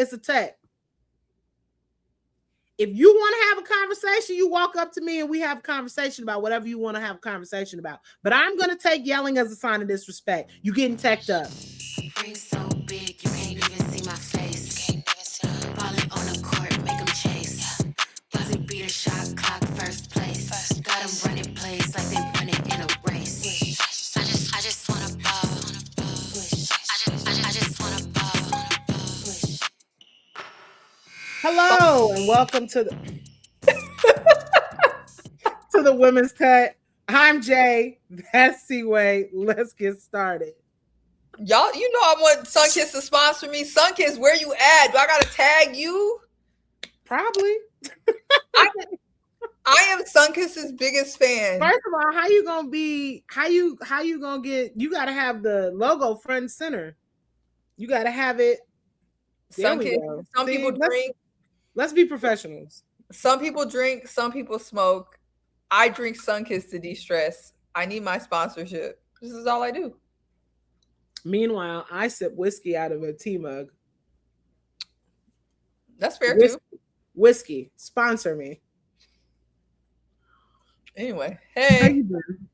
it's a tech. If you want to have a conversation, you walk up to me and we have a conversation about whatever you want to have a conversation about. But I'm going to take yelling as a sign of disrespect. You getting teched up. Ring so big, you can't even see my face. Ballin' on the court, make them chase. Buzzy beat a shot clock, first place. Got them running plays like they running in a race. I just wanna ball. I just wanna ball. Hello and welcome to the to the Women's Cut. I'm Jay. That's C-Way. Let's get started. Y'all, you know I want Sunkiss to sponsor me. Sunkiss, where you at? Do I gotta tag you? Probably. I am Sunkiss's biggest fan. First of all, how you gonna be? How you gonna get? You gotta have the logo front and center. You gotta have it. Sunkiss. Some people drink. Let's be professionals. Some people drink. Some people smoke. I drink Sunkiss to de-stress. I need my sponsorship. This is all I do. Meanwhile, I sip whiskey out of a tea mug. That's fair too. Whiskey, sponsor me. Anyway, How hey, you doing?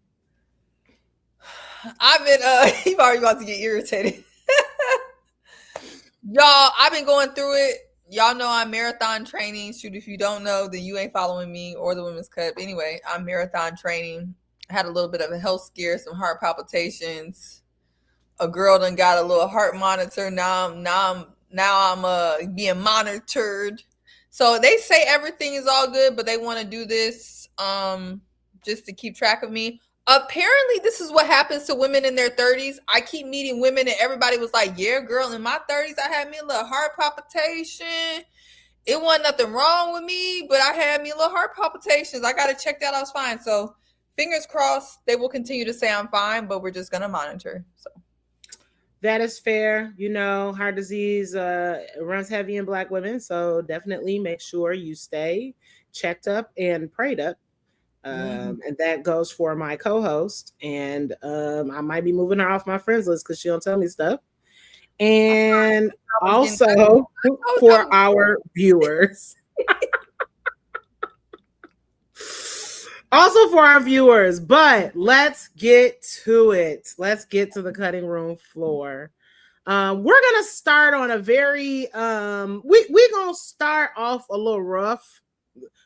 I've been you've already about to get irritated. Y'all, I've been going through it. Y'all know I'm marathon training. Shoot, if you don't know, then you ain't following me or the Women's Cup. Anyway, I'm marathon training. I had a little bit of a health scare, some heart palpitations. A girl done got a little heart monitor. Now I'm being monitored. So they say everything is all good, but they want to do this just to keep track of me. Apparently, this is what happens to women in their 30s. I keep meeting women and everybody was like, yeah, girl, in my 30s, I had me a little heart palpitation. It wasn't nothing wrong with me, but I had me a little heart palpitations. I got to check that. I was fine. So fingers crossed, they will continue to say I'm fine, but we're just going to monitor. So that is fair. You know, heart disease runs heavy in Black women. So definitely make sure you stay checked up and prayed up. And that goes for my co-host. And I might be moving her off my friends list because she don't tell me stuff. And also for our viewers. Also for our viewers, but let's get to it. Let's get to the cutting room floor. We're gonna start on a very we're gonna start off a little rough.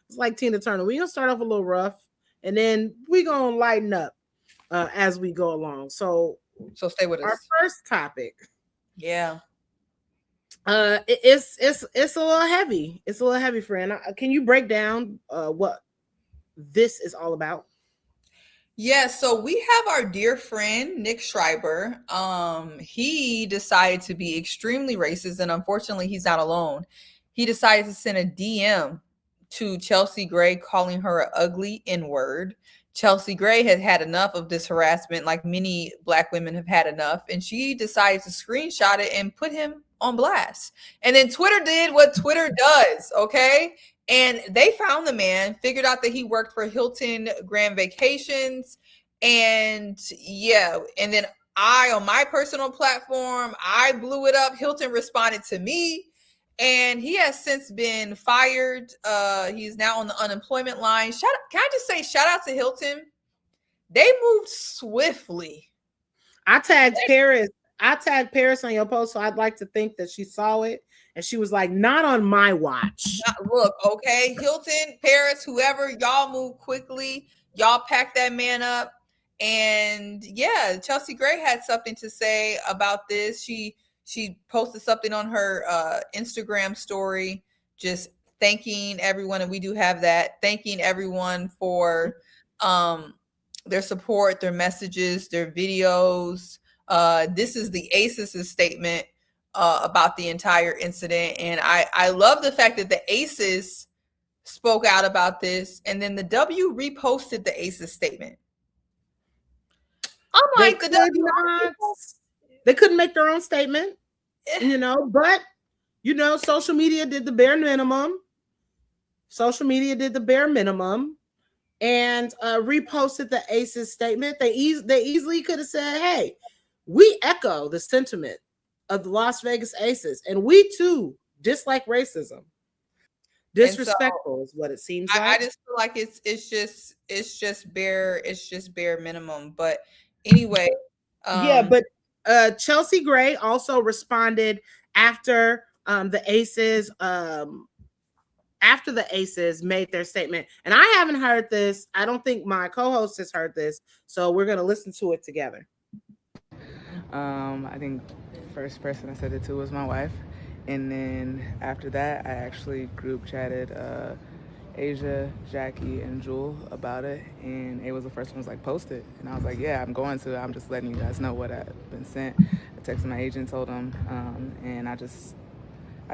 It's like Tina Turner. We're gonna start off a little rough, and then we're gonna lighten up as we go along. So stay with us. Our first topic. Yeah. It's a little heavy. It's a little heavy, friend. Can you break down what this is all about? Yeah, so we have our dear friend Nick Schreiber. He decided to be extremely racist, and unfortunately he's not alone. He decided to send a DM to Chelsea Gray calling her an ugly N-word. Chelsea Gray had had enough of this harassment, like many Black women have had enough, and she decided to screenshot it and put him on blast. And then Twitter did what Twitter does, okay? And they found the man, figured out that he worked for Hilton Grand Vacations. And yeah, and then on my personal platform, I blew it up. Hilton responded to me, and he has since been fired. He's now on the unemployment line. Can I just say shout out to Hilton? They moved swiftly. I tagged Paris on your post, so I'd like to think that she saw it. And she was like, not on my watch. Look, okay, Hilton, Paris, whoever, y'all move quickly. Y'all pack that man up. And yeah, Chelsea Gray had something to say about this. She posted something on her Instagram story, just thanking everyone. And we do have that. Thanking everyone for their support, their messages, their videos. This is the ACES' statement about the entire incident. And I love the fact that the ACES spoke out about this, and then the W reposted the ACES statement. I'm like, they couldn't make their own statement, but social media did the bare minimum. And reposted the ACES statement. They easily could have said, hey, we echo the sentiment of the Las Vegas Aces, and we too dislike racism. so Disrespectful is what it seems like. I just feel like it's just bare minimum. But anyway, Yeah, but Chelsea Gray also responded after the Aces made their statement. And I haven't heard this. I don't think my co-host has heard this. So we're going to listen to it together. I think first person I said it to was my wife. And then after that, I actually group chatted Asia, Jackie, and Jewel about it. And it was the first one was like, post it. And I was like, yeah, I'm going to. I'm just letting you guys know what I've been sent. I texted my agent, told him, and I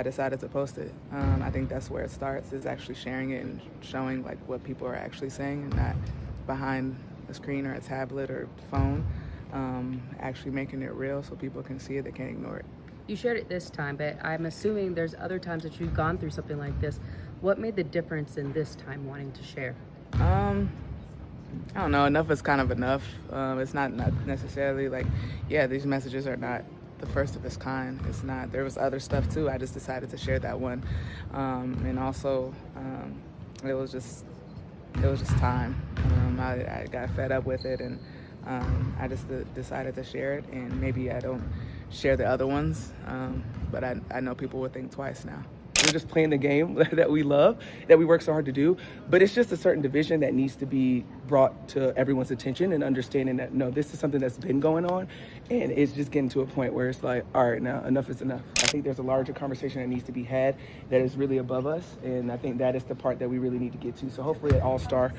decided to post it. I think that's where it starts, is actually sharing it and showing like what people are actually saying, and not behind a screen or a tablet or phone. Actually making it real so people can see it, they can't ignore it. You shared it this time, but I'm assuming there's other times that you've gone through something like this. What made the difference in this time wanting to share? I don't know. Enough is kind of enough. It's not necessarily like, yeah, these messages are not the first of its kind. It's not. There was other stuff too. I just decided to share that one, and also it was just time. I got fed up with it, and I just decided to share it. And maybe I don't share the other ones, but I know people will think twice now. We're just playing the game that we love, that we work so hard to do. But it's just a certain division that needs to be brought to everyone's attention, and understanding that, no, this is something that's been going on. And it's just getting to a point where it's like, all right, now enough is enough. I think there's a larger conversation that needs to be had that is really above us. And I think that is the part that we really need to get to. So hopefully at All-Star,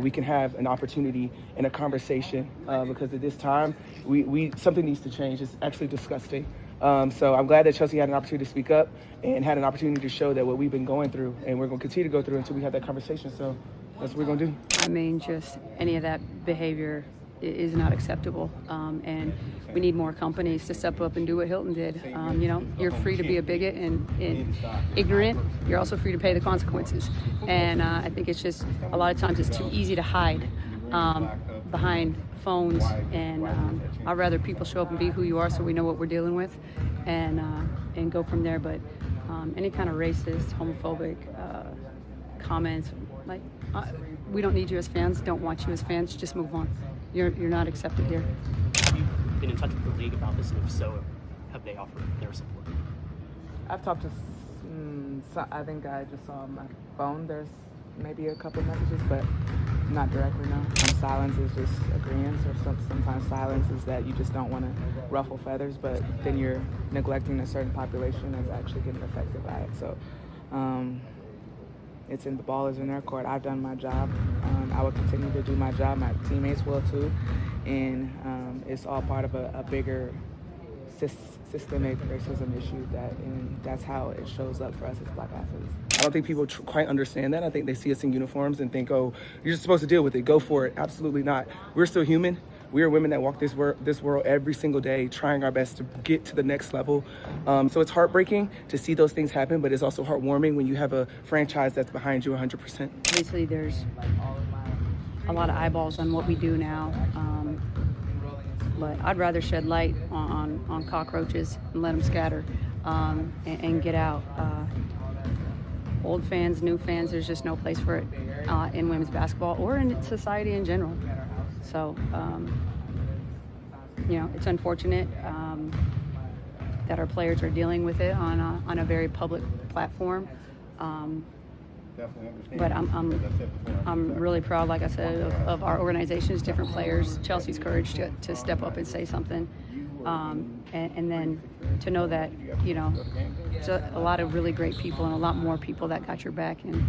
we can have an opportunity and a conversation, because at this time, we something needs to change. It's actually disgusting. So I'm glad that Chelsea had an opportunity to speak up and had an opportunity to show that what we've been going through, and we're going to continue to go through until we have that conversation. So that's what we're going to do. I mean, just any of that behavior is not acceptable. And we need more companies to step up and do what Hilton did. You know, you're free to be a bigot and ignorant. You're also free to pay the consequences. And I think it's just a lot of times it's too easy to hide behind phones, and I'd rather people show up and be who you are so we know what we're dealing with, and go from there. But any kind of racist, homophobic comments, like we don't need you as fans, don't want you as fans, just move on. You're not accepted here. Have you been in touch with the league about this, and if so, have they offered their support? I've talked to, I think I just saw on my phone, there's maybe a couple messages, but not directly, no. Silence is just agreement, or sometimes silence is that you just don't want to ruffle feathers, but then you're neglecting a certain population that's actually getting affected by it. So the ball is in their court. I've done my job. I will continue to do my job. My teammates will too. And it's all part of a bigger systemic racism issue, and that's how it shows up for us as Black athletes. I don't think people quite understand that. I think they see us in uniforms and think, oh, you're just supposed to deal with it. Go for it. Absolutely not. We're still human. We are women that walk this world every single day, trying our best to get to the next level. So it's heartbreaking to see those things happen, but it's also heartwarming when you have a franchise that's behind you 100%. Obviously, there's a lot of eyeballs on what we do now. But I'd rather shed light on cockroaches and let them scatter and get out. Old fans, new fans, there's just no place for it in women's basketball or in society in general. So, it's unfortunate that our players are dealing with it on a very public platform. But I'm really proud, like I said, of our organizations, different players, Chelsea's courage to step up and say something. And then to know that, there's a lot of really great people and a lot more people that got your back, and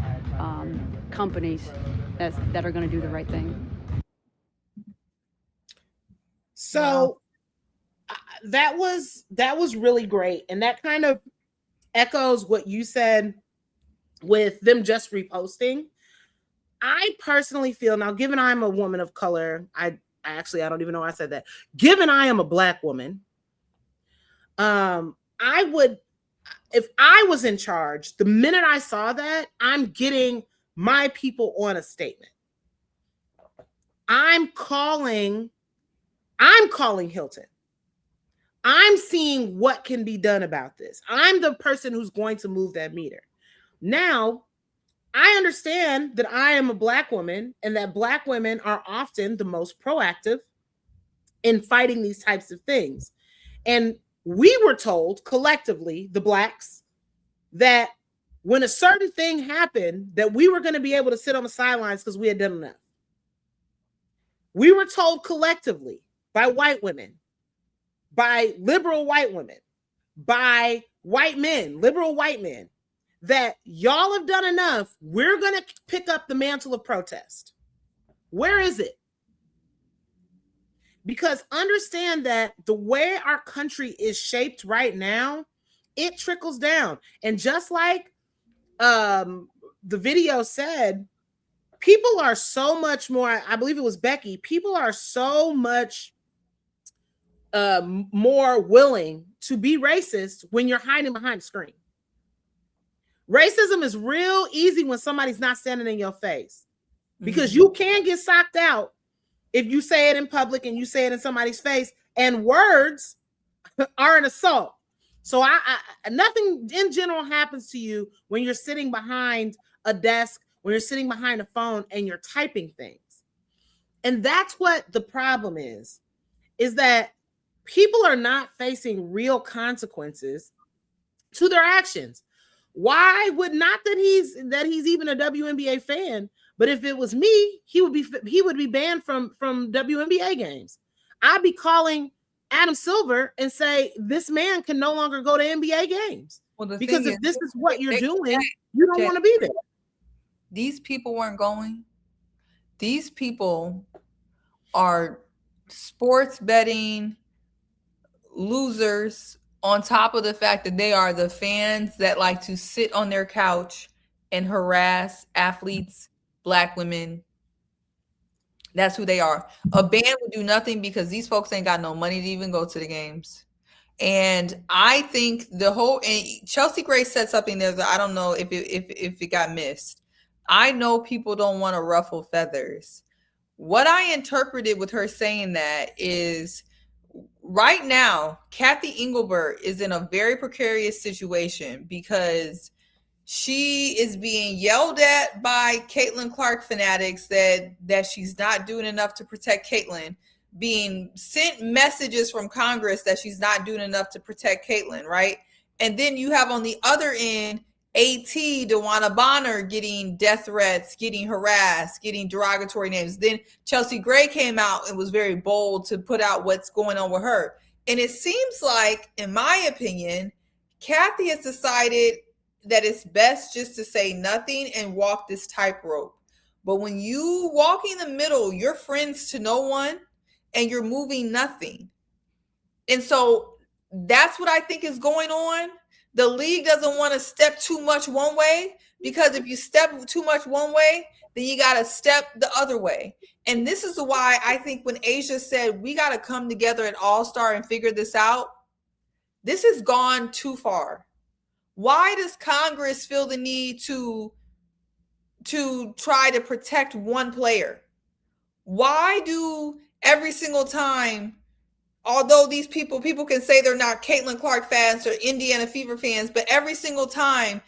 companies that are going to do the right thing. So that was really great. And that kind of echoes what you said with them just reposting. I personally feel, now, given I'm a woman of color, I don't even know why I said that. Given I am a Black woman, I would, if I was in charge, the minute I saw that, I'm getting my people on a statement. I'm calling Hilton. I'm seeing what can be done about this. I'm the person who's going to move that meter. Now, I understand that I am a Black woman and that Black women are often the most proactive in fighting these types of things. And we were told collectively, the Blacks, that when a certain thing happened, that we were going to be able to sit on the sidelines because we had done enough. We were told collectively by white women, by liberal white women, by white men, liberal white men, that y'all have done enough. We're going to pick up the mantle of protest. Where is it? Because understand that the way our country is shaped right now, it trickles down. And just like the video said, people are so much more, I believe it was Becky, people are so much more willing to be racist when you're hiding behind the screen. Racism is real easy when somebody's not standing in your face, because you can get socked out if you say it in public and you say it in somebody's face, and words are an assault. So I nothing in general happens to you when you're sitting behind a desk, when you're sitting behind a phone and you're typing things. And that's what the problem is that people are not facing real consequences to their actions. Why would not that he's even a WNBA fan? But if it was me, he would be banned from WNBA games. I'd be calling Adam Silver and say, this man can no longer go to NBA games. Because if this is what you're doing, you don't want to be there. These people weren't going. These people are sports betting losers, on top of the fact that they are the fans that like to sit on their couch and harass athletes, Black women. That's who they are. A ban would do nothing because these folks ain't got no money to even go to the games. And I think and Chelsea Gray said something there that I don't know if it got missed. I know people don't want to ruffle feathers. What I interpreted with her saying that is, right now, Kathy Engelbert is in a very precarious situation because she is being yelled at by Caitlin Clark fanatics that she's not doing enough to protect Caitlin, being sent messages from Congress that she's not doing enough to protect Caitlin, right? And then you have on the other end, AT, DeWanna Bonner getting death threats, getting harassed, getting derogatory names. Then Chelsea Gray came out and was very bold to put out what's going on with her. And it seems like, in my opinion, Kathy has decided that it's best just to say nothing and walk this tightrope. But when you walk in the middle, you're friends to no one and you're moving nothing. And so that's what I think is going on. The league doesn't want to step too much one way, because if you step too much one way, then you got to step the other way. And this is why I think when Asia said we got to come together at All-Star and figure this out, this has gone too far. Why does Congress feel the need to try to protect one player? Why do every single time, although these people can say they're not Caitlin Clark fans or Indiana Fever fans, but every single time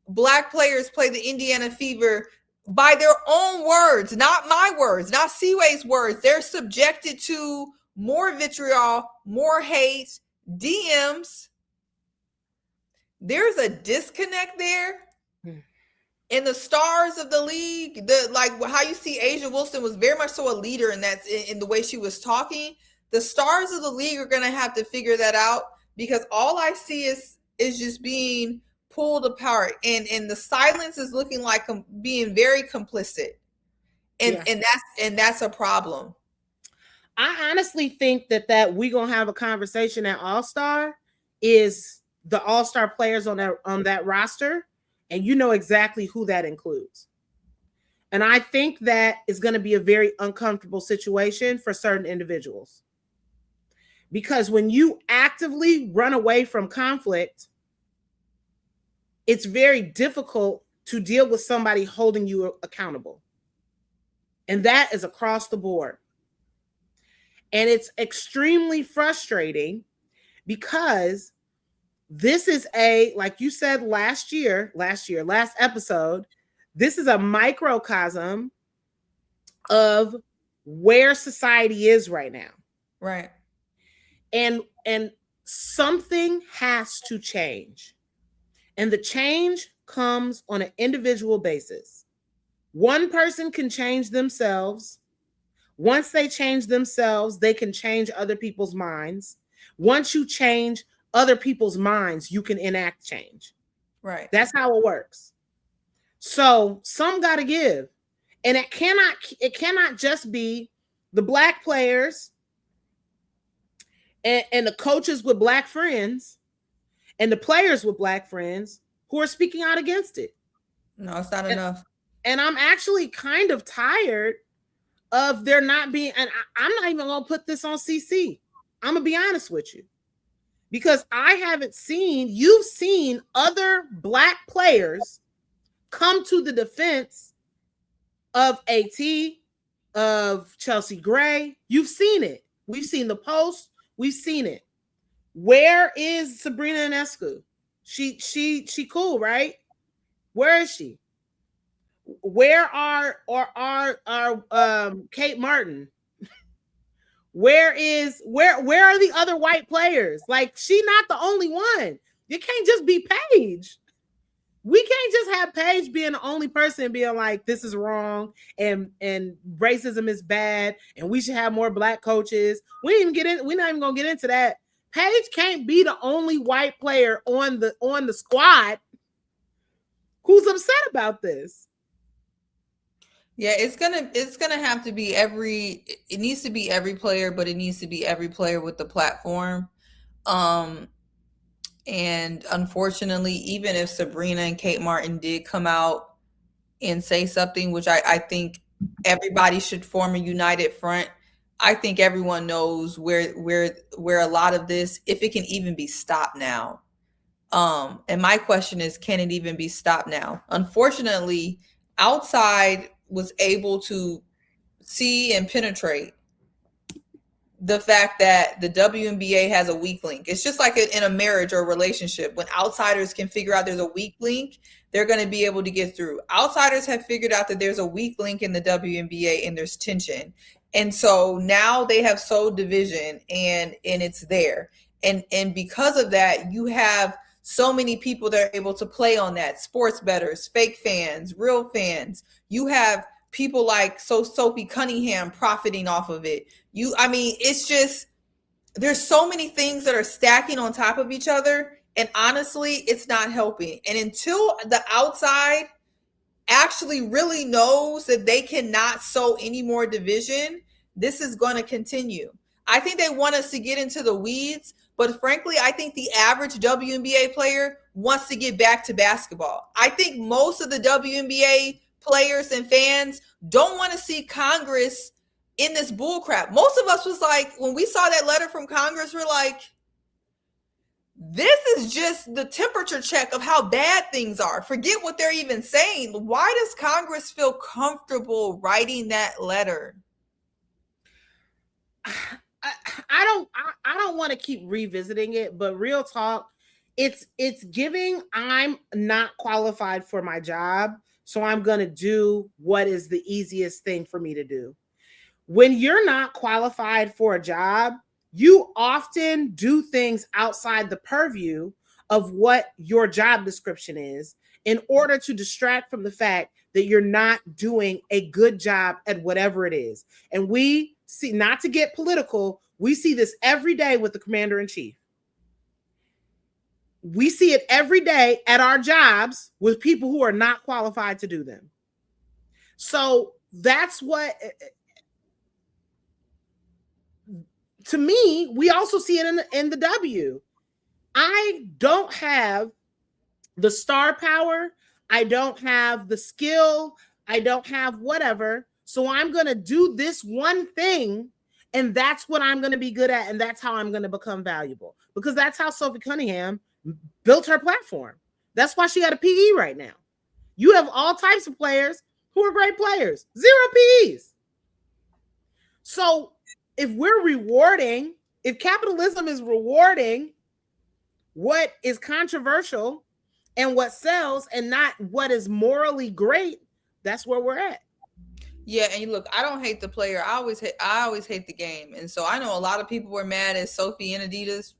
Black players play the Indiana Fever, by their own words, not my words, not Seaway's words, they're subjected to more vitriol, more hate, DMs. There's a disconnect there. And the stars of the league, like how you see Asia Wilson was very much so a leader in the way she was talking. The stars of the league are going to have to figure that out, because all I see is just being pulled apart, and the silence is looking like being very complicit, and that's a problem. I honestly think that we're gonna have a conversation at All-Star is the All-Star players on that roster, and you know exactly who that includes. And I think that is going to be a very uncomfortable situation for certain individuals. Because when you actively run away from conflict, it's very difficult to deal with somebody holding you accountable. And that is across the board. And it's extremely frustrating because this is like you said last episode, this is a microcosm of where society is right now. Right. And something has to change. And the change comes on an individual basis. One person can change themselves. Once they change themselves, they can change other people's minds. Once you change other people's minds, you can enact change. Right. That's how it works. So some got to give. And it cannot just be the Black players and the coaches with Black friends and the players with Black friends who are speaking out against it. No, it's not enough. And I'm actually kind of tired of there not being, and I'm not even going to put this on CC. I'm going to be honest with you. Because you've seen other Black players come to the defense of AT, of Chelsea Gray. You've seen it. We've seen the post. We've seen it. Where is Sabrina Ionescu? She cool, right? Where is she? Where are Kate Martin? Where are the other white players? Like, she's not the only one. You can't just be Paige. We can't just have Paige being the only person being like, this is wrong and racism is bad and we should have more Black coaches. We're not even gonna get into that. Paige can't be the only white player on the squad who's upset about this. Yeah, it's gonna have to be it needs to be every player, but it needs to be every player with the platform. And unfortunately, even if Sabrina and Kate Martin did come out and say something, which I think everybody should form a united front, I think everyone knows where a lot of this, if it can even be stopped now. And my question is, can it even be stopped now? Unfortunately, outside was able to see and penetrate the fact that the WNBA has a weak link. It's just like in a marriage or a relationship. When outsiders can figure out there's a weak link, they're going to be able to get through. Outsiders have figured out that there's a weak link in the WNBA and there's tension. And so now they have sowed division and it's there. And because of that, you have so many people that are able to play on that. Sports bettors, fake fans, real fans. You have people like Sophie Cunningham profiting off of it. It's just, there's so many things that are stacking on top of each other. And honestly, it's not helping. And until the outside actually really knows that they cannot sow any more division, this is going to continue. I think they want us to get into the weeds, but frankly, I think the average WNBA player wants to get back to basketball. I think most of the WNBA players and fans don't want to see Congress in this bullcrap. Most of us was like, when we saw that letter from Congress, we're like, this is just the temperature check of how bad things are. Forget what they're even saying. Why does Congress feel comfortable writing that letter? I don't want to keep revisiting it, but real talk, it's giving, I'm not qualified for my job, so I'm going to do what is the easiest thing for me to do. When you're not qualified for a job, you often do things outside the purview of what your job description is in order to distract from the fact that you're not doing a good job at whatever it is. And we see, not to get political, we see this every day with the commander-in-chief. We see it every day at our jobs with people who are not qualified to do them. So that's what, to me, we also see it in the W. I don't have the star power. I don't have the skill. I don't have whatever. So I'm going to do this one thing, and that's what I'm going to be good at, and that's how I'm going to become valuable. Because that's how Sophie Cunningham built her platform. That's why she got a PE right now. You have all types of players who are great players. 0 PEs. So if capitalism is rewarding what is controversial and what sells and not what is morally great, that's where we're at. Yeah, and look, I don't hate the player. I always hate the game. And so I know a lot of people were mad at Sophie and Adidas.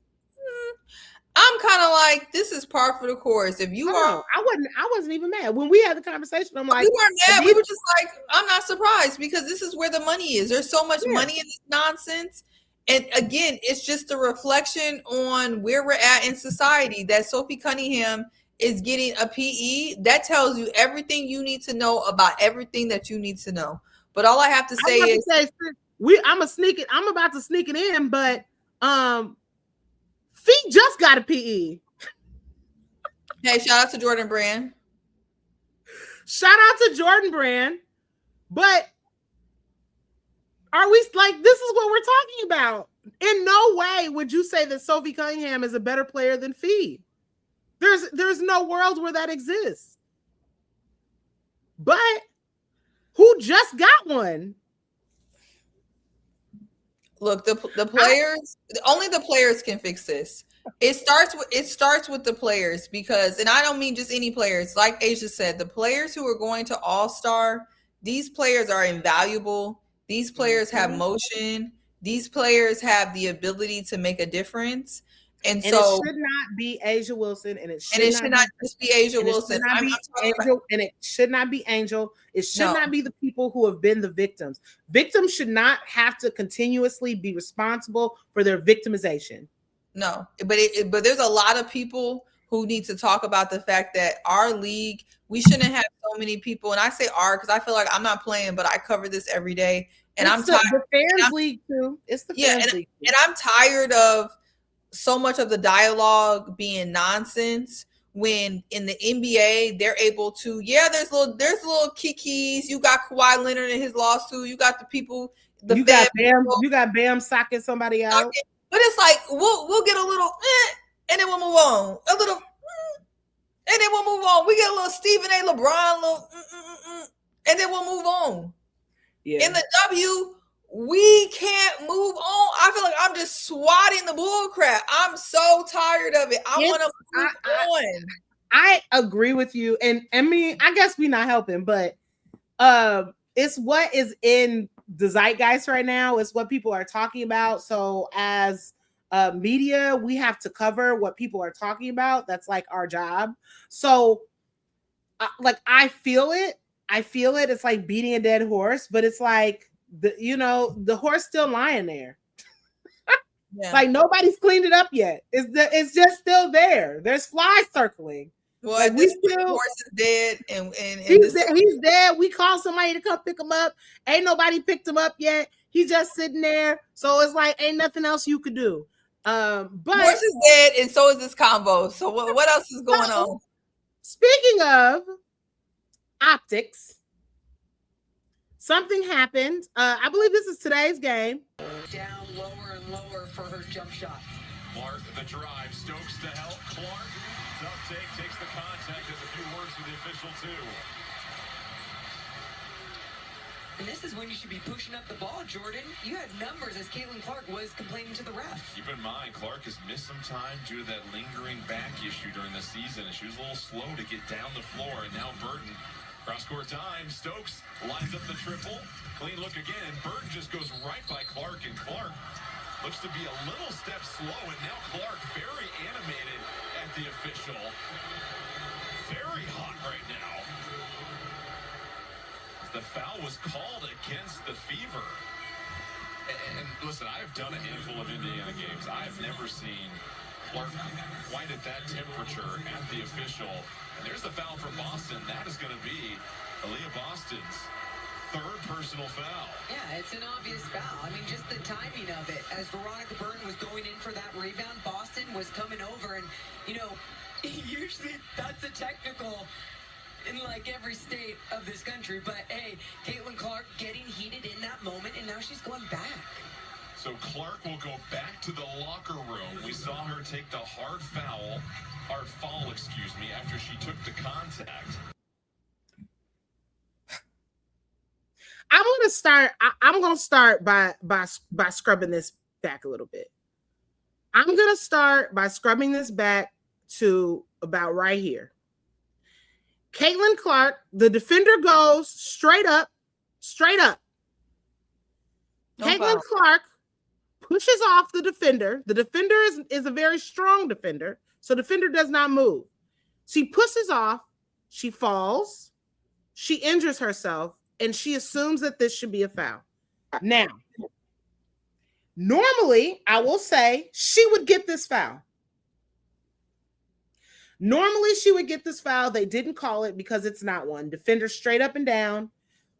I'm kind of like, this is par for the course. If you are, I wasn't even mad when we had the conversation. I'm like, we weren't mad. We were just like, I'm not surprised because this is where the money is. There's so much money in this nonsense. And again, it's just a reflection on where we're at in society that Sophie Cunningham is getting a PE. That tells you everything you need to know about everything that you need to know. But all I have to say is, I'm about to sneak it in, but Feet just got a PE. Hey, shout out to Jordan Brand. Shout out to Jordan Brand. But are we like, this is what we're talking about? In no way would you say that Sophie Cunningham is a better player than Fee. There's no world where that exists. But who just got one? Look, the players, only the players can fix this. It starts with the players because, and I don't mean just any players. Like Asia said, the players who are going to All-Star, these players are invaluable. These players have motion. These players have the ability to make a difference. And so it should not be Asia Wilson, and it should not just be Asia Wilson. And it should not be Angel. It should not be the people who have been the victims. Victims should not have to continuously be responsible for their victimization. No, but there's a lot of people who need to talk about the fact that our league, we shouldn't have so many people. And I say our because I feel like I'm not playing, but I cover this every day, and I'm tired. The fans league too. It's the fans league, and I'm tired of so much of the dialogue being nonsense when in the NBA they're able to, there's little kikis. You got Kawhi Leonard in his lawsuit. You got the people, you got Bam socking somebody out. But it's like we'll get a little and then we'll move on. A little and then we'll move on. We get a little Stephen A. LeBron, and then we'll move on. Yeah. In the W, we can't move on. I feel like I'm just swatting the bull crap. I'm so tired of it. I want to move on. I agree with you. And I mean, I guess we're not helping, but it's what is in the zeitgeist right now. It's what people are talking about. So as media, we have to cover what people are talking about. That's like our job. So I feel it. It's like beating a dead horse, but it's like, the horse still lying there. Like nobody's cleaned it up yet. It's just still there. There's flies circling. Well, like the horse is dead, and he's dead. We called somebody to come pick him up. Ain't nobody picked him up yet. He's just sitting there. So it's like ain't nothing else you could do. But horse is dead, and so is this combo. So what else is going on? Speaking of optics. Something happened. I believe this is today's game. Down lower and lower for her jump shot. Clark, the drive. Stokes to help. Clark, tough take, takes the contact. Has a few words with the official, too. And this is when you should be pushing up the ball, Jordan. You had numbers as Caitlin Clark was complaining to the ref. Keep in mind, Clark has missed some time due to that lingering back issue during the season, and she was a little slow to get down the floor. And now Burton, cross-court time. Stokes lines up the triple. Clean look again, and Burton just goes right by Clark, and Clark looks to be a little step slow, and now Clark very animated at the official. Very hot right now. The foul was called against the Fever. And listen, I have done a handful of Indiana games. I have never seen Clark quite at that temperature at the official. And there's the foul for Boston. That is going to be Aaliyah Boston's third personal foul. Yeah, it's an obvious foul. I mean, just the timing of it. As Veronica Burton was going in for that rebound, Boston was coming over. And, usually that's a technical in like every state of this country. But, hey, Caitlin Clark getting heated in that moment, and now she's going back. So Clark will go back to the locker room. We saw her take the hard fall, after she took the contact. I'm gonna start by scrubbing this back a little bit. I'm going to start by scrubbing this back to about right here. Caitlin Clark, the defender goes straight up. No Caitlin foul. Clark pushes off the defender. The defender is a very strong defender, so the defender does not move. She pushes off, she falls, she injures herself, and she assumes that this should be a foul. Now, normally, I will say she would get this foul. Normally, she would get this foul. They didn't call it because it's not one. Defender straight up and down.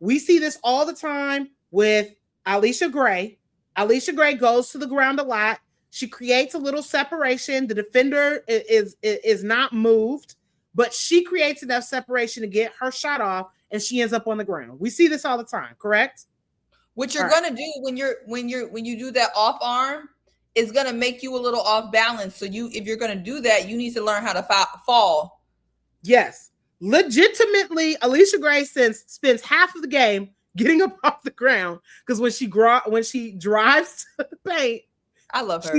We see this all the time with Alicia Gray. Alicia Gray goes to the ground a lot. She creates a little separation. The defender is not moved, but she creates enough separation to get her shot off, and she ends up on the ground. We see this all the time, correct? What you're gonna do when you do that off arm is gonna make you a little off balance. So if you're gonna do that, you need to learn how to fall. Yes, legitimately, Alicia Gray spends half of the game getting up off the ground because when she drives to the paint, I love her.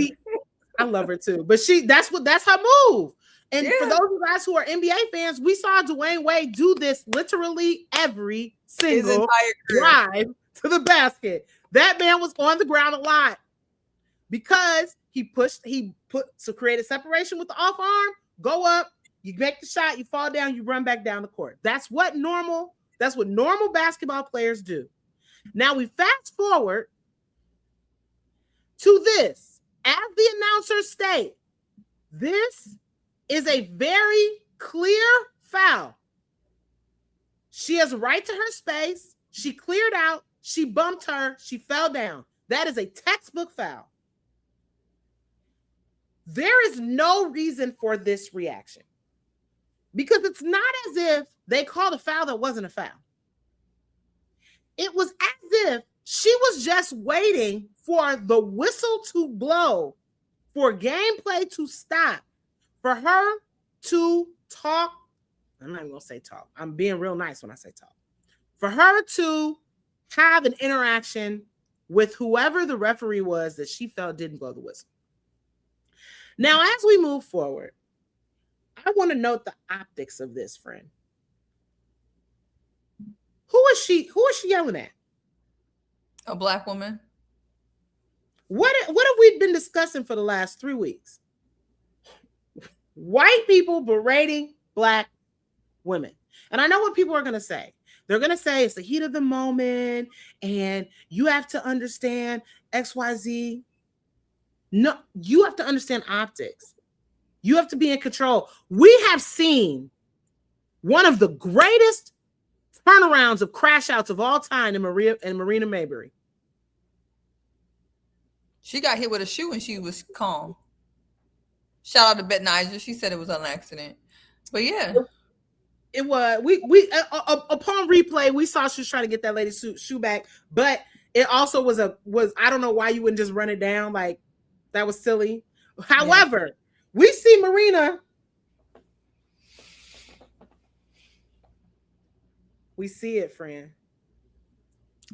I love her too. But that's her move. And for those of us who are NBA fans, we saw Dwayne Wade do this literally every single drive to the basket. That man was on the ground a lot because he put to create a separation with the off arm, go up, you make the shot, you fall down, you run back down the court. That's what normal basketball players do. Now we fast forward to this. As the announcers state, this is a very clear foul. She has a right to her space. She cleared out. She bumped her. She fell down. That is a textbook foul. There is no reason for this reaction because it's not as if they called a foul that wasn't a foul. It was as if she was just waiting for the whistle to blow, for gameplay to stop, for her to talk. I'm not even going to say talk. I'm being real nice when I say talk. For her to have an interaction with whoever the referee was that she felt didn't blow the whistle. Now, as we move forward, I want to note the optics of this, friend. Who is she yelling at? A black woman. What have we been discussing for the last 3 weeks? White people berating black women. And I know what people are going to say. They're going to say it's the heat of the moment and you have to understand XYZ. No, you have to understand optics. You have to be in control. We have seen one of the greatest turnarounds of crash outs of all time in Marina Mayberry. She got hit with a shoe and she was calm. Shout out to Bet Niger. She said it was an accident. But yeah. It was. We upon replay, we saw she was trying to get that lady's shoe back, but it also was I don't know why you wouldn't just run it down. Like, that was silly. However, we see Marina. We see it, friend.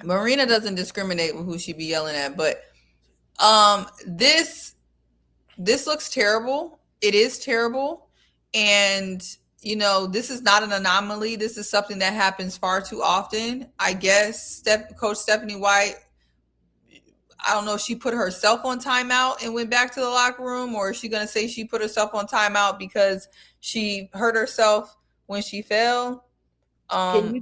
Marina doesn't discriminate with who she be yelling at, but this looks terrible. It is terrible. And you know, this is not an anomaly. This is something that happens far too often. I guess Coach Stephanie White, I don't know if she put herself on timeout and went back to the locker room, or is she going to say she put herself on timeout because she hurt herself when she fell? Can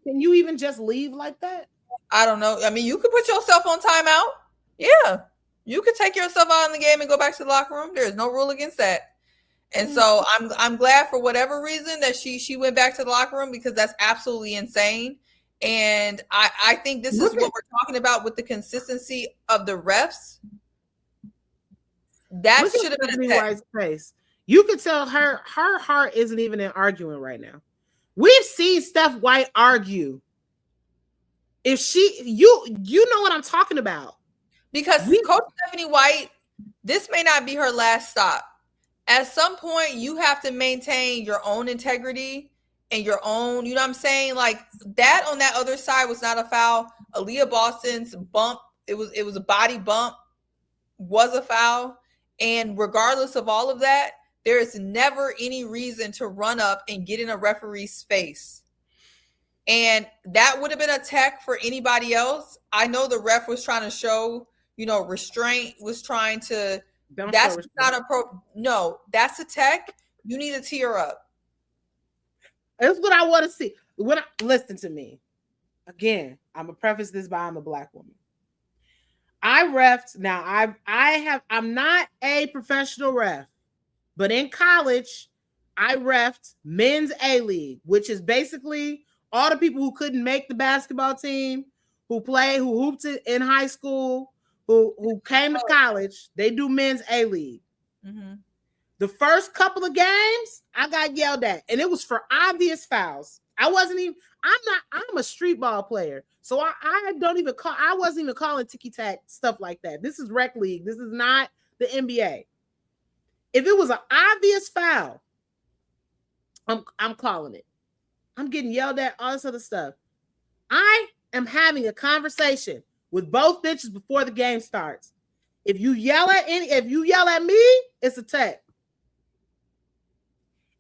you even just leave like that? I don't know. I mean, you could put yourself on timeout. Yeah. You could take yourself out in the game and go back to the locker room. There is no rule against that. And so I'm glad for whatever reason that she went back to the locker room, because that's absolutely insane. And I think this is what we're talking about with the consistency of the refs. That should have been a face. You could tell her heart isn't even in arguing right now. We've seen Steph White argue. If you know what I'm talking about. Because Coach Stephanie White, this may not be her last stop. At some point, you have to maintain your own integrity and your own, you know what I'm saying? Like, that on that other side was not a foul. Aaliyah Boston's bump, it was a body bump, was a foul. And regardless of all of that, there is never any reason to run up and get in a referee's face. And that would have been a tech for anybody else. I know the ref was trying to show, restraint, was trying to. That's not a pro. No, that's a tech. You need to tee her up. That's what I want to see. Listen to me. Again, I'm gonna preface this by I'm a Black woman. I refed. Now I'm not a professional ref, but in college, I refed men's A-League, which is basically all the people who couldn't make the basketball team, who hooped in high school, who came to college. They do men's A-League. Mm-hmm. The first couple of games, I got yelled at, and it was for obvious fouls. I'm a street ball player. So I wasn't even calling ticky-tack stuff like that. This is rec league. This is not the NBA. If it was an obvious foul, I'm calling it. I'm getting yelled at, all this other stuff. I am having a conversation with both bitches before the game starts. If you yell at me, it's a tech.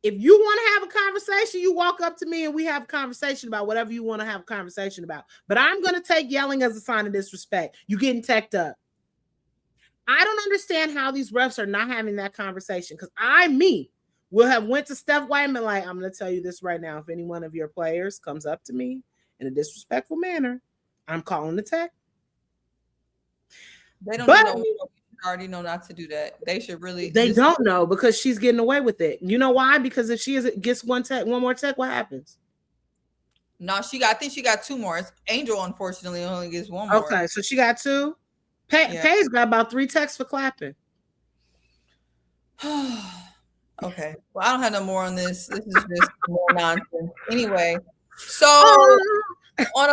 If you want to have a conversation, you walk up to me and we have a conversation about whatever you want to have a conversation about. But I'm going to take yelling as a sign of disrespect. You getting teched up. I don't understand how these refs are not having that conversation, because will have went to Steph White and been like, I'm going to tell you this right now. If any one of your players comes up to me in a disrespectful manner, I'm calling the tech. They already know not to do that. They should really. They don't know, because she's getting away with it. You know why? Because if she gets one more tech, what happens? No, I think she got 2 more. Angel, unfortunately, only gets 1 more. Okay, so she got 2. Paige got about 3 techs for clapping. Okay. Well, I don't have no more on this. This is just more nonsense. Anyway, so on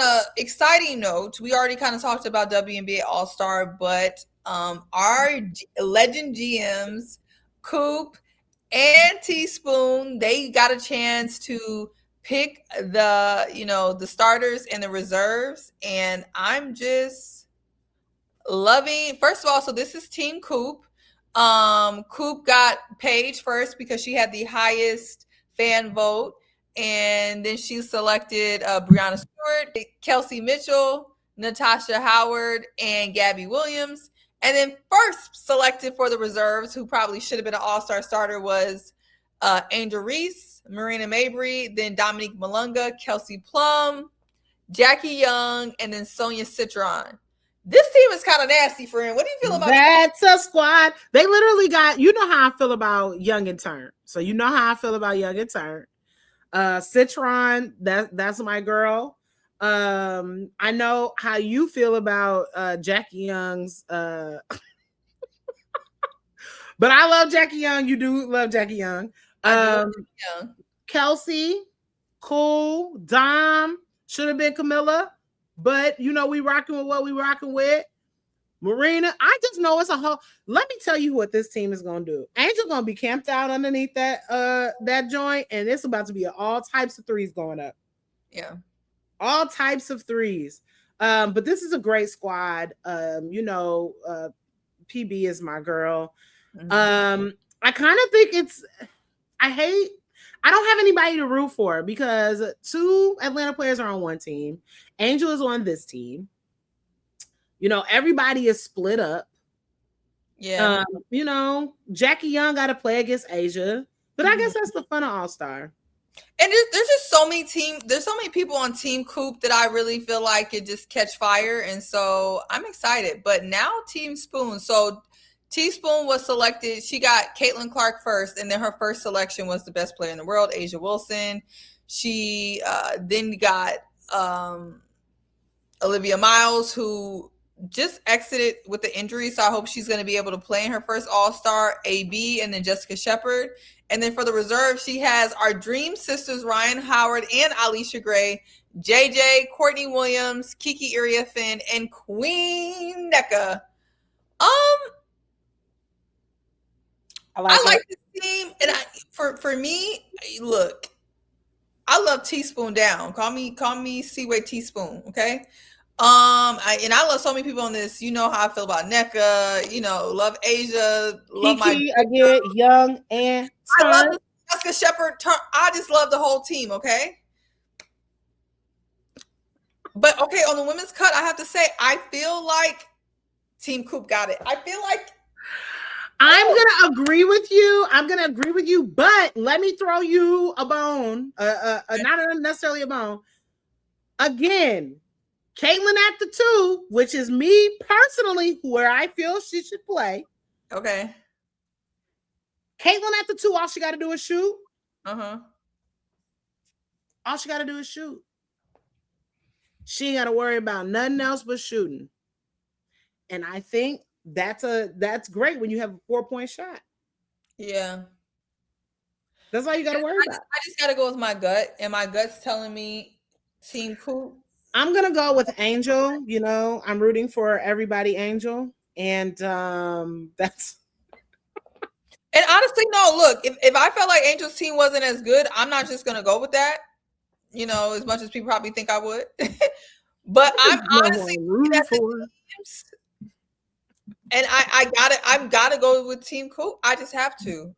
a exciting note, we already kind of talked about WNBA All-Star, but our legend GMs, Coop and Teaspoon, they got a chance to pick the starters and the reserves, and I'm just loving. First of all, so this is Team Coop. Coop got Paige first because she had the highest fan vote, and then she selected Brianna Stewart, Kelsey Mitchell, Natasha Howard, and Gabby Williams. And then first selected for the reserves, who probably should have been an all-star starter, was Angel Reese, Marina Mabry, then Dominique Malunga, Kelsey Plum, Jackie Young, and then Sonia Citron. This team is kind of nasty, friend. What do you feel about That's a squad. They literally got, you know how I feel about Young and Turn. So you know how I feel about Young and Turn. Citron, that's my girl. I know how you feel about Jackie Young's but I love Jackie Young. You do love Jackie Young. Kelsey, cool. Dom, should have been Camilla. But, we rocking with what we rocking with. Marina, I just know it's a whole. Let me tell you what this team is going to do. Angel's going to be camped out underneath that joint, and it's about to be all types of threes going up. Yeah. All types of threes. But this is a great squad. PB is my girl. Mm-hmm. I kind of think I don't have anybody to root for, because 2 Atlanta players are on one team. Angel is on this team. Everybody is split up. Yeah. Jackie Young got to play against Asia, but I guess that's the fun of All-Star. And there's just so many there's so many people on Team Coop that I really feel like it just catch fire. And so I'm excited. But now Team Spoon. So Teaspoon was selected. She got Caitlin Clark first, and then her first selection was the best player in the world, Asia Wilson. She then got Olivia Miles, who just exited with the injury, so I hope she's going to be able to play in her first All-Star. AB, and then Jessica Shepard. And then for the reserve, she has our Dream Sisters, Ryan Howard and Alicia Gray, JJ, Courtney Williams, Kiki Iriafen, and Queen NECA. I like this team, and for me, look, I love Teaspoon down. Call me Seaway Teaspoon, okay? I love so many people on this. You know how I feel about NECA. You know, love Asia. Love my. Kiki, again, Young and I love Ton. the Jessica Shepard. I just love the whole team. Okay. But okay, on the women's cut, I have to say, I feel like Team Coop got it. I feel like I'm gonna agree with you. But let me throw you a bone. Not necessarily a bone. Again, Caitlin at the 2, which is me personally, where I feel she should play. Okay. Caitlin at the 2, all she got to do is shoot. Uh-huh. All she got to do is shoot. She ain't got to worry about nothing else but shooting. And I think that's great when you have a 4-point shot. Yeah. That's all you got to worry about. I just got to go with my gut, and my gut's telling me Team Coop. I'm gonna go with Angel. You know, I'm rooting for everybody, Angel, and that's. And honestly, no. Look, if I felt like Angel's team wasn't as good, I'm not just gonna go with that. You know, as much as people probably think I would. But I'm honestly rooting for. And I've gotta go with Team Coop. I just have to.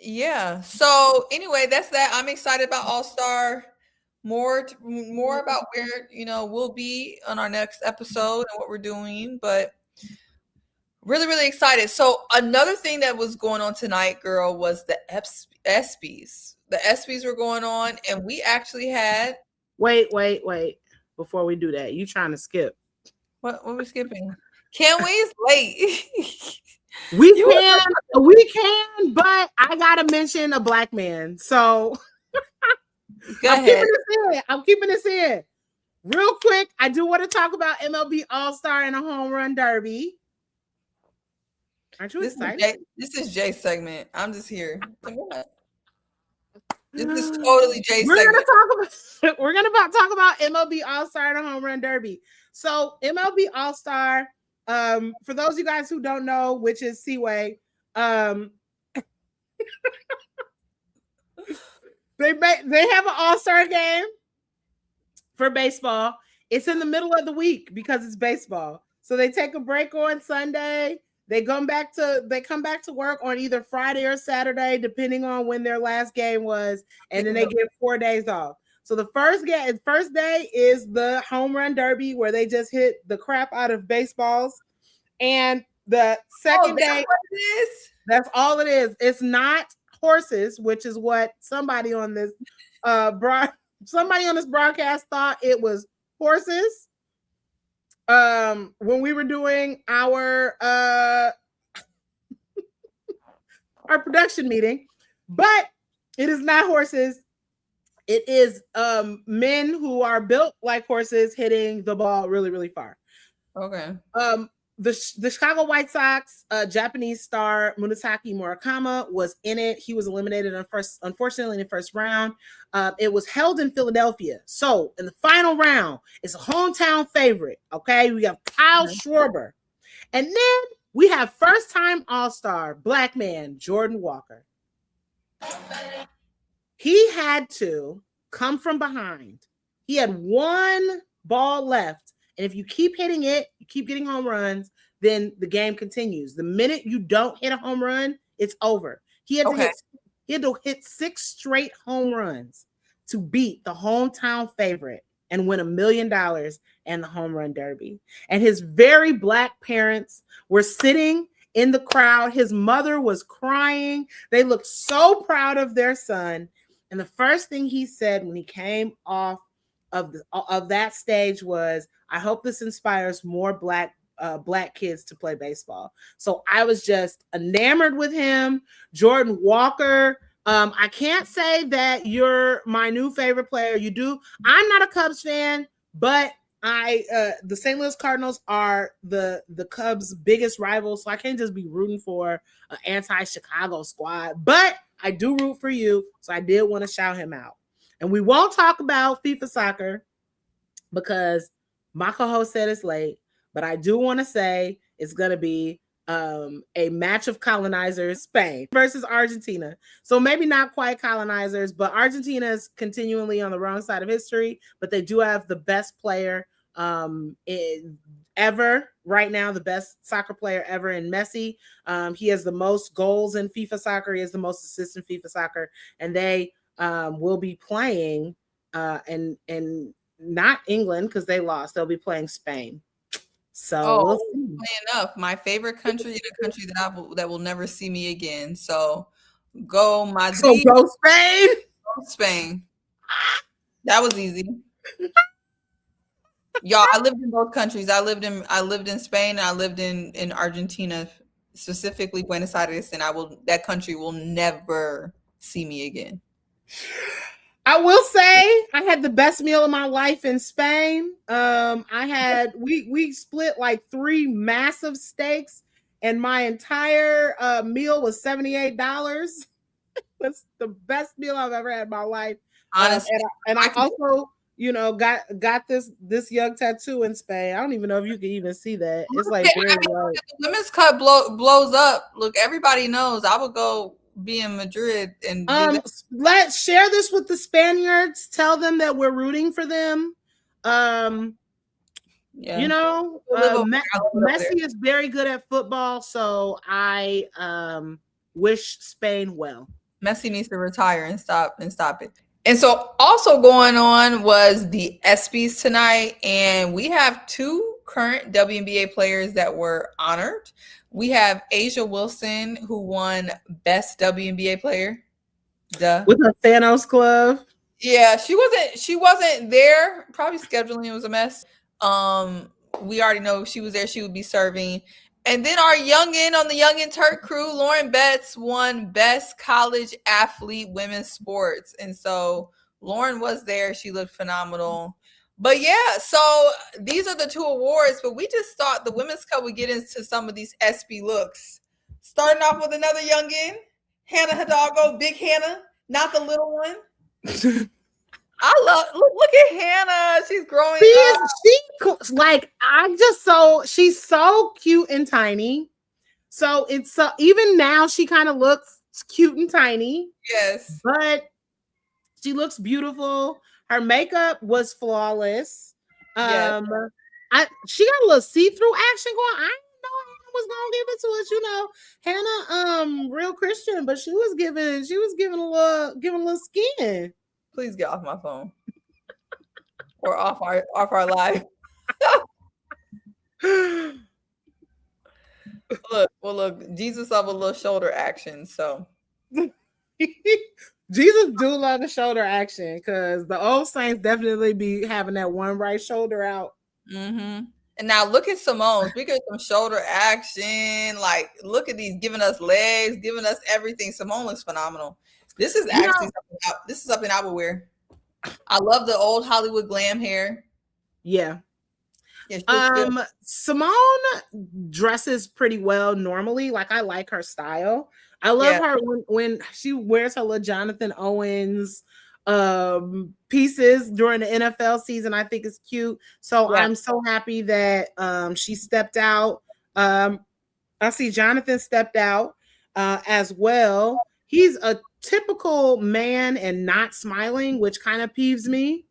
Yeah. So anyway, that's that. I'm excited about All-Star. More about where we'll be on our next episode and what we're doing, but really, really excited. So another thing that was going on tonight, girl, was the ESPYs. The ESPYs were going on, and we actually had. Wait. Before we do that, you trying to skip? What are we skipping? Can we? It's late. We can, but I gotta mention a black man. So I'm keeping this in. Real quick, I do want to talk about MLB All-Star and a home run derby. Aren't you excited? This is Jay's segment. I'm just here. This is totally Jay's segment. We're gonna talk about MLB All-Star and a home run derby. So MLB All-Star, for those of you guys who don't know, which is Seaway, they have an All-Star game for baseball. It's in the middle of the week because it's baseball. So they take a break on Sunday. They come back to work on either Friday or Saturday, depending on when their last game was, and then they get 4 days off. So the first day is the home run derby, where they just hit the crap out of baseballs, and the second day, that's all it is. It's not horses, which is what somebody on this broadcast thought it was horses. When we were doing our production meeting, but it is not horses. It is men who are built like horses hitting the ball really, really far. Okay. The Chicago White Sox Japanese star Munetake Murakami was in it. He was eliminated unfortunately in the first round. It was held in Philadelphia. So in the final round, it's a hometown favorite. Okay, we have Kyle Schwarber, and then we have first-time All-Star black man Jordan Walker. He had to come from behind. He had one ball left. And if you keep hitting it, you keep getting home runs, then the game continues. The minute you don't hit a home run, it's over. He had to hit 6 straight home runs to beat the hometown favorite and win $1 million and the home run derby. And his very black parents were sitting in the crowd. His mother was crying. They looked so proud of their son. And the first thing he said when he came off of that stage was, "I hope this inspires more black kids to play baseball." So I was just enamored with him. Jordan Walker. I can't say that you're my new favorite player. You do. I'm not a Cubs fan, but the St. Louis Cardinals are the Cubs' biggest rivals, so I can't just be rooting for an anti-Chicago squad. But I do root for you, so I did want to shout him out. And we won't talk about FIFA soccer because my co-host said it's late, but I do want to say it's going to be a match of colonizers, Spain versus Argentina. So maybe not quite colonizers, but Argentina is continually on the wrong side of history, but they do have the best player ever right now, the best soccer player ever in Messi. He has the most goals in FIFA soccer. He has the most assists in FIFA soccer, and they will be playing and not England because they lost. They'll be playing Spain. So we'll see. Funny enough, my favorite country and a country that will never see me again. So go Madrid. So go Spain. Go Spain. That was easy. Y'all, I lived in both countries. I lived in Spain and I lived in Argentina, specifically Buenos Aires, and that country will never see me again. I will say I had the best meal of my life in Spain. We split like 3 massive steaks, and my entire meal was $78. That's the best meal I've ever had in my life. Honestly, and I also, got this young tattoo in Spain. I don't even know if you can even see that. It's like very low. The women's cup blows up. Look, everybody knows I would go be in Madrid and let's share this with the Spaniards. Tell them that we're rooting for them. Messi is very good at football, so I wish Spain well. Messi needs to retire and stop it. And so also going on was the ESPYs tonight, and we have 2 current WNBA players that were honored. We have Asia Wilson, who won Best WNBA Player. With the Thanos Club. Yeah, she wasn't there. Probably scheduling was a mess. We already know if she was there, she would be serving. And then our youngin on the Young and Turk crew, Lauren Betts, won Best College Athlete Women's Sports. And so Lauren was there. She looked phenomenal. But yeah, so these are the 2 awards, but we just thought the Women's Cup would get into some of these ESPY looks. Starting off with another youngin, Hannah Hidalgo, big Hannah, not the little one. Look at Hannah. She's growing up. She's so cute and tiny. So it's even now she kind of looks cute and tiny. Yes. But she looks beautiful. Her makeup was flawless. Yes. She got a little see-through action going. I didn't know Hannah was gonna give it to us. Hannah, real Christian, but she was giving a little skin. Please get off my phone or off our live. Look, Jesus of a little shoulder action. So Jesus do love the shoulder action because the old saints definitely be having that one right shoulder out. Mm-hmm. And now look at Simone. Speaking of some shoulder action, like look at these giving us legs, giving us everything. Simone looks phenomenal. This is actually something I would wear. I love the old Hollywood glam hair. Yeah. Simone dresses pretty well normally. Like I like her style. I love her when she wears her little Jonathan Owens pieces during the NFL season. I think it's cute. So I'm so happy that she stepped out. I see Jonathan stepped out as well. He's a typical man and not smiling, which kind of peeves me.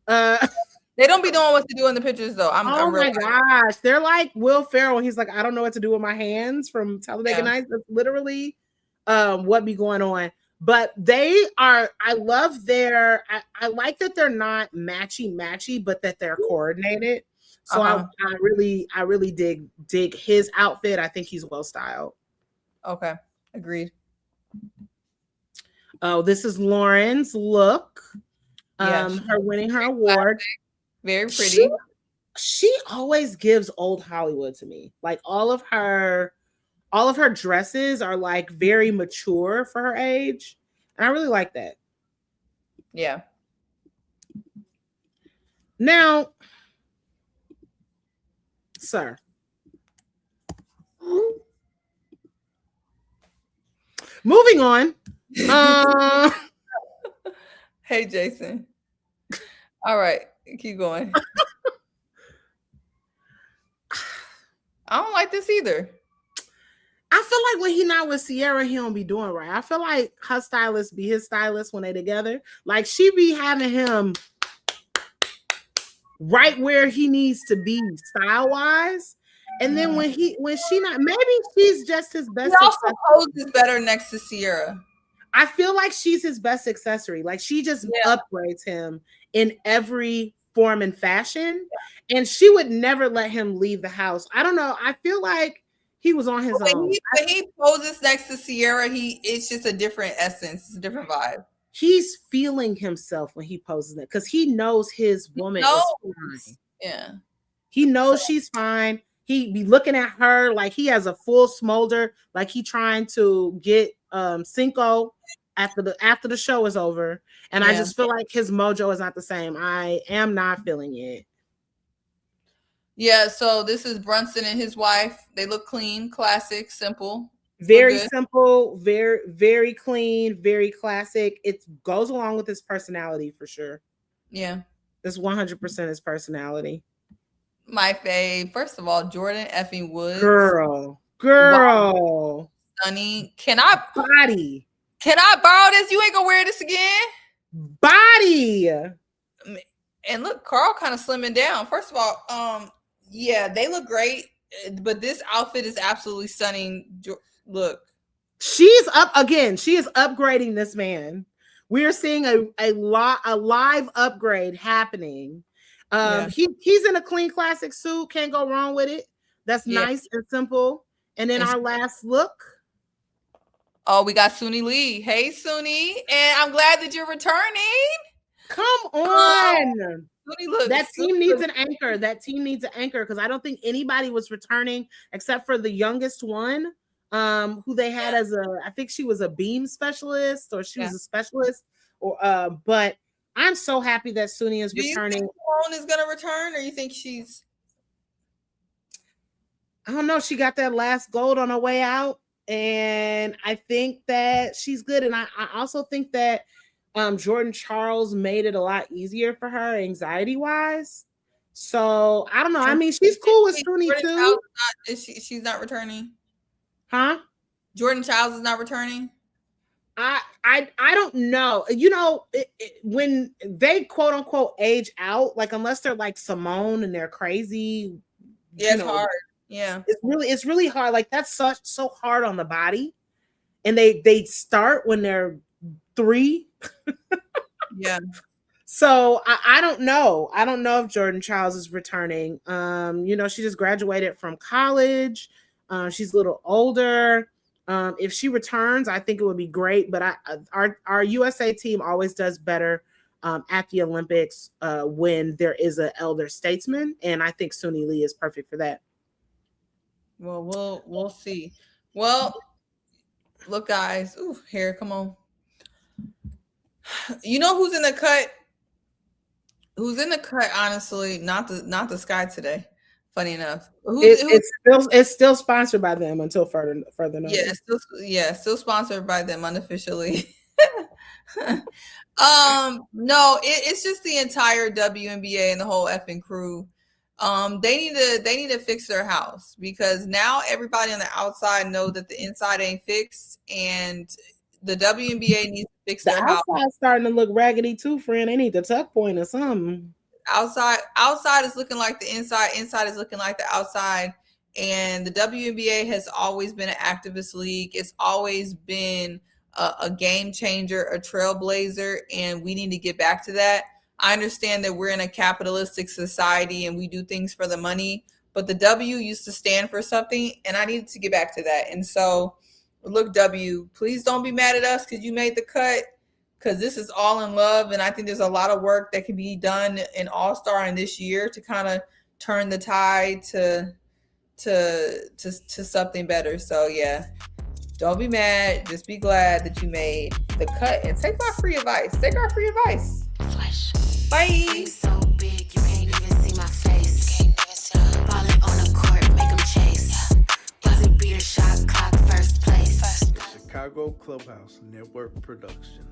They don't be knowing what to do in the pictures, though. I'm my gosh. They're like Will Ferrell. He's like, I don't know what to do with my hands from Talladega Nights. That's literally what be going on. But they are, I love their, I like that they're not matchy, but that they're coordinated. So I really dig his outfit. I think he's well styled. Okay. Agreed. Oh, this is Lauren's look. Her winning her award. Very pretty. She always gives old Hollywood to me. Like all of her dresses are like very mature for her age. And I really like that. Yeah. Now, sir. Moving on. Hey, Jason. All right. Keep going. I don't like this either. I feel like when he not with Sierra, he don't be doing right. I feel like her stylist be his stylist when they together. Like she be having him right where he needs to be style wise. And then when she not, maybe she's just his best. He also poses better next to Sierra. I feel like she's his best accessory. Like she just upgrades him in every form and fashion. And she would never let him leave the house. I don't know. I feel like he was on his own. When he poses next to Sierra, it's just a different essence. It's a different vibe. He's feeling himself when he poses it because he knows his woman is fine. Yeah. He knows she's fine. He be looking at her like he has a full smolder, like he trying to get Cinco after the show is over. And I just feel like his mojo is not the same. I am not feeling it. Yeah, so this is Brunson and his wife. They look clean, classic, simple. Very simple, very, very clean, very classic. It goes along with his personality for sure. Yeah. It's 100% his personality. My fave. First of all, Jordan effing Woods. Girl. Wow. Sunny. Can I borrow this? You ain't gonna wear this again? Body. And look, Carl kind of slimming down. First of all, yeah, they look great, but this outfit is absolutely stunning. Look, she's up again. She is upgrading this man. We are seeing a live upgrade happening. He's in a clean classic suit. Can't go wrong with it. That's nice and simple. And then our last look. Oh, we got Suni Lee. Hey, Suni, and I'm glad that you're returning. Come on. That team needs an anchor. That team needs an anchor because I don't think anybody was returning except for the youngest one, who they had as I think she was a beam specialist or she was a specialist, or but I'm so happy that Suni is returning. Do you think Simone is gonna return, or you think she's? I don't know. She got that last gold on her way out, and I think that she's good. And I also think that Jordan Charles made it a lot easier for her anxiety-wise. So I don't know. I mean, she's cool with Suni too. She's not returning, huh? Jordan Charles is not returning. I don't know. You know, when they quote unquote age out, like unless they're like Simone and they're crazy, it's hard. Yeah, it's really hard. Like that's so hard on the body, and they start when they're 3. Yeah. So I don't know. I don't know if Jordan Charles is returning. You know, she just graduated from college. She's a little older. If she returns, I think it would be great. But our USA team always does better at the Olympics when there is an elder statesman, and I think Suni Lee is perfect for that. Well, we'll see. Well, look, guys. Ooh, hair, come on. You know who's in the cut? Who's in the cut? Honestly, not the Sky today. Funny enough, it's still sponsored by them until further notice. Still sponsored by them unofficially. No, it's just the entire WNBA and the whole effing crew. They need to fix their house because now everybody on the outside know that the inside ain't fixed, and the WNBA needs to fix their house. The outside starting to look raggedy too, friend. They need the tuck point or something. Outside is looking like the inside. Inside is looking like the outside. And the WNBA has always been an activist league. It's always been a game changer, a trailblazer, and we need to get back to that. I understand that we're in a capitalistic society and we do things for the money, but the W used to stand for something, and I needed to get back to that. And so, look, W, please don't be mad at us because you made the cut, because this is all in love, and I think there's a lot of work that can be done in All-Star in this year to kind of turn the tide to something better. So yeah, don't be mad. Just be glad that you made the cut and take my free advice. Take our free advice. Bye. So big, you can't even see my face. Ballin' on the court, make 'em chase. Buzzer beater, shot clock, first place. Chicago Clubhouse Network production.